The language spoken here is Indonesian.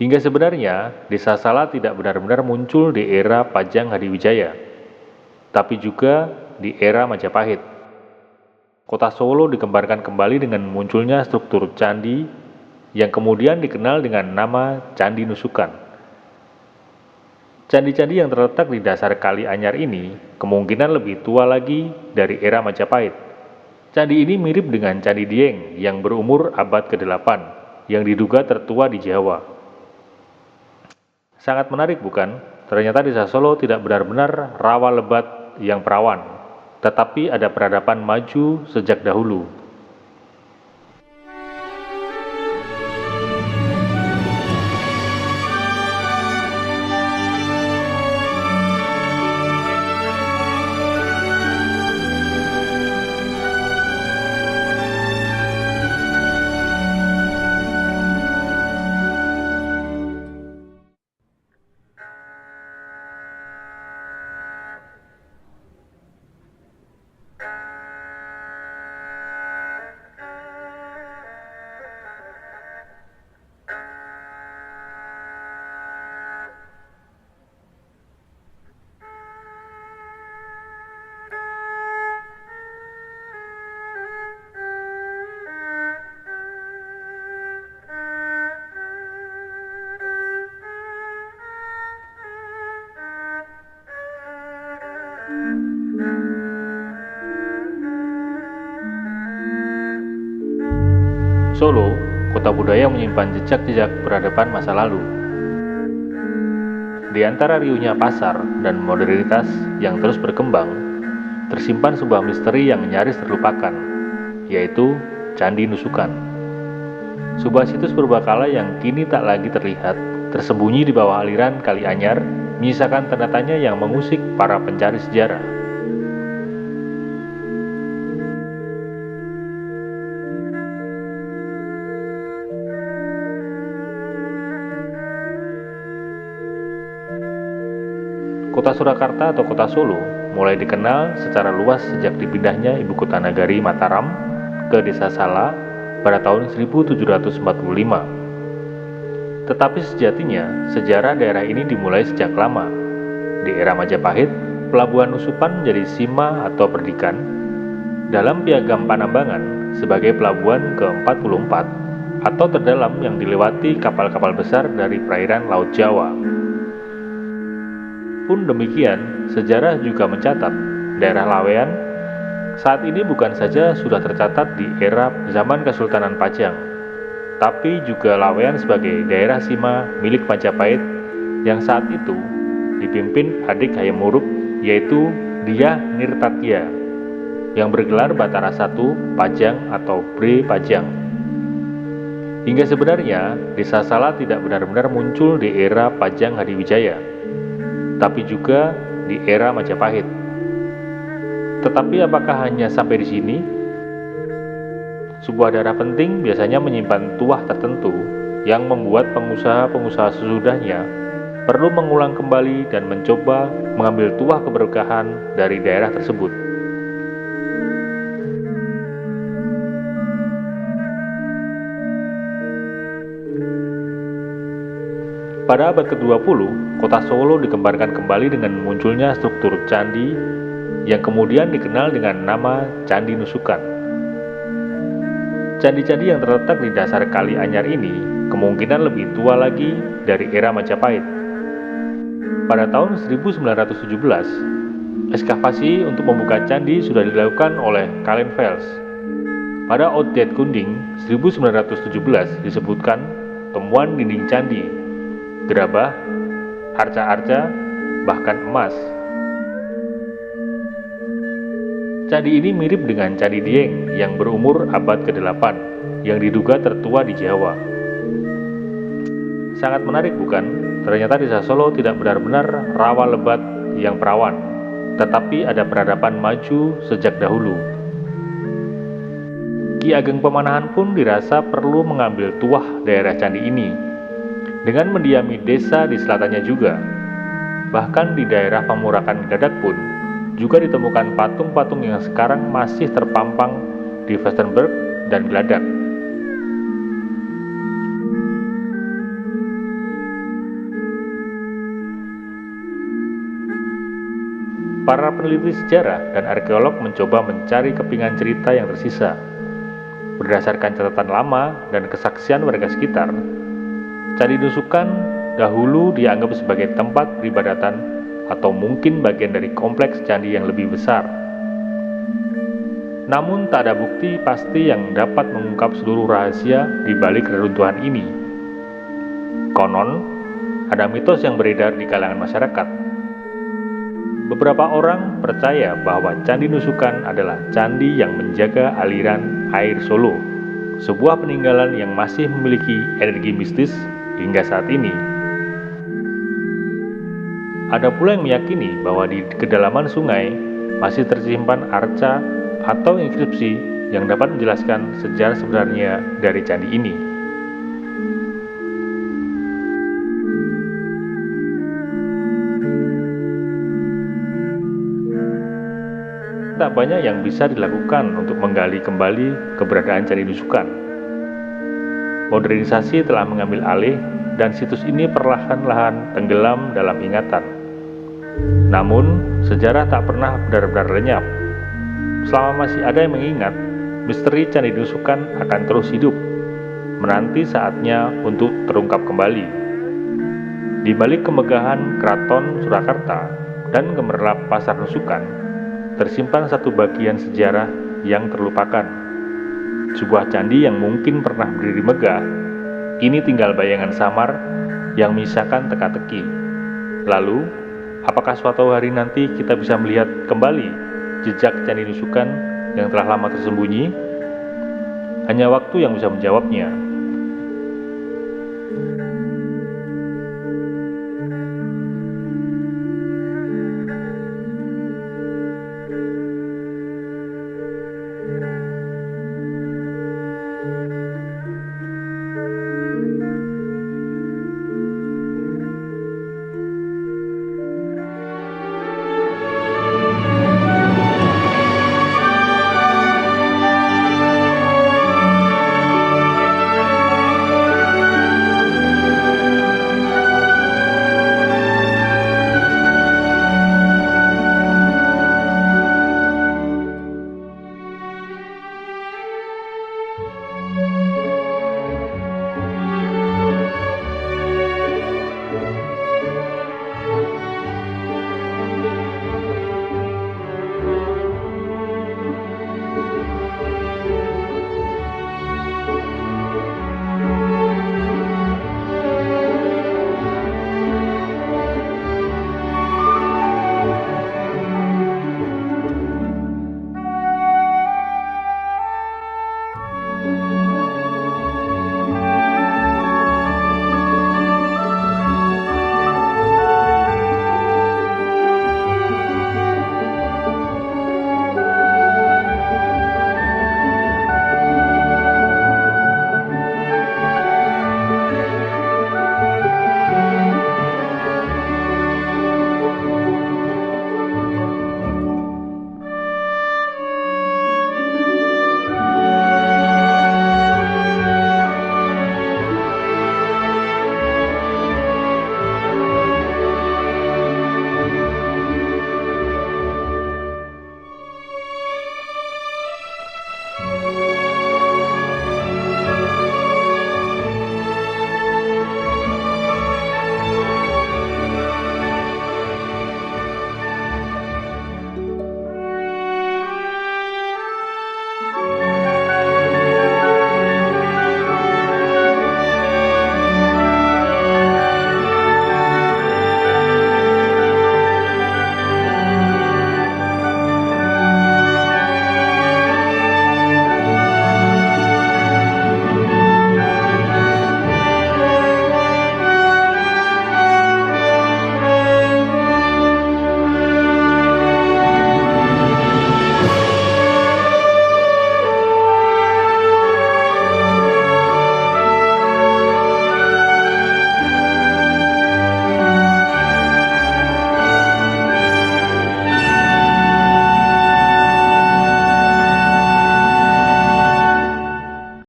Hingga sebenarnya, Desa Sala tidak benar-benar muncul di era Pajang Hadiwijaya, tapi juga di era Majapahit. Kota Solo dikembangkan kembali dengan munculnya struktur candi yang kemudian dikenal dengan nama Candi Nusukan. Candi-candi yang terletak di dasar Kali Anyar ini kemungkinan lebih tua lagi dari era Majapahit. Candi ini mirip dengan Candi Dieng yang berumur abad ke-8, yang diduga tertua di Jawa. Sangat menarik bukan? Ternyata Desa Solo tidak benar-benar rawa lebat yang perawan, tetapi ada peradaban maju sejak dahulu. Solo, kota budaya menyimpan jejak-jejak peradaban masa lalu. Di antara riuhnya pasar dan modernitas yang terus berkembang, tersimpan sebuah misteri yang nyaris terlupakan, yaitu Candi Nusukan. Sebuah situs purbakala yang kini tak lagi terlihat, tersembunyi di bawah aliran Kali Anyar, menyisakan tanda tanya yang mengusik para pencari sejarah. Kota Surakarta atau Kota Solo mulai dikenal secara luas sejak dipindahnya ibu kota nagari Mataram ke Desa Sala pada tahun 1745. Tetapi sejatinya, sejarah daerah ini dimulai sejak lama. Di era Majapahit, Pelabuhan Nusupan menjadi sima atau perdikan dalam Piagam Panambangan sebagai pelabuhan ke-44 atau terdalam yang dilewati kapal-kapal besar dari perairan Laut Jawa. Pun demikian, sejarah juga mencatat daerah Lawean saat ini bukan saja sudah tercatat di era zaman Kesultanan Pajang, tapi juga Lawean sebagai daerah sima milik Majapahit yang saat itu dipimpin adik Hayam Wuruk, yaitu Dyah Nirtatya, yang bergelar Batara I Pajang atau Bre Pajang. Hingga sebenarnya, Desa Sala tidak benar-benar muncul di era Pajang Hadiwijaya, tapi juga di era Majapahit. Tetapi apakah hanya sampai di sini? Sebuah daerah penting biasanya menyimpan tuah tertentu yang membuat pengusaha-pengusaha sesudahnya perlu mengulang kembali dan mencoba mengambil tuah keberkahan dari daerah tersebut. Pada abad ke-20, kota Solo dikembangkan kembali dengan munculnya struktur candi yang kemudian dikenal dengan nama Candi Nusukan. Candi-candi yang terletak di dasar Kali Anyar ini kemungkinan lebih tua lagi dari era Majapahit. Pada tahun 1917, ekskavasi untuk membuka candi sudah dilakukan oleh Kalen Vels. Pada Outdet Kunding 1917 disebutkan temuan dinding candi, gerabah, arca-arca, bahkan emas. Candi ini mirip dengan Candi Dieng yang berumur abad ke-8, yang diduga tertua di Jawa. Sangat menarik bukan? Ternyata Desa Solo tidak benar-benar rawa lebat yang perawan, tetapi ada peradaban maju sejak dahulu. Ki Ageng Pemanahan pun dirasa perlu mengambil tuah daerah candi ini, dengan mendiami desa di selatannya juga. Bahkan di daerah Pamurakan Dadak pun juga ditemukan patung-patung yang sekarang masih terpampang di Westerberg dan Gladak. Para peneliti sejarah dan arkeolog mencoba mencari kepingan cerita yang tersisa. Berdasarkan catatan lama dan kesaksian warga sekitar, Candi Nusukan dahulu dianggap sebagai tempat peribadatan atau mungkin bagian dari kompleks candi yang lebih besar. Namun tak ada bukti pasti yang dapat mengungkap seluruh rahasia di balik reruntuhan ini. Konon, ada mitos yang beredar di kalangan masyarakat. Beberapa orang percaya bahwa Candi Nusukan adalah candi yang menjaga aliran air Solo, sebuah peninggalan yang masih memiliki energi mistis hingga saat ini. Ada pula yang meyakini bahwa di kedalaman sungai masih tersimpan arca atau inskripsi yang dapat menjelaskan sejarah sebenarnya dari candi ini. Tak banyak yang bisa dilakukan untuk menggali kembali keberadaan Candi Nusukan. Modernisasi telah mengambil alih dan situs ini perlahan-lahan tenggelam dalam ingatan. Namun, sejarah tak pernah benar-benar lenyap. Selama masih ada yang mengingat, misteri Candi Nusukan akan terus hidup, menanti saatnya untuk terungkap kembali. Di balik kemegahan Keraton Surakarta dan gemerlap Pasar Nusukan, tersimpan satu bagian sejarah yang terlupakan. Sebuah candi yang mungkin pernah berdiri megah, kini tinggal bayangan samar yang menyisakan teka-teki. Lalu, apakah suatu hari nanti kita bisa melihat kembali jejak Candi Nusukan yang telah lama tersembunyi? Hanya waktu yang bisa menjawabnya.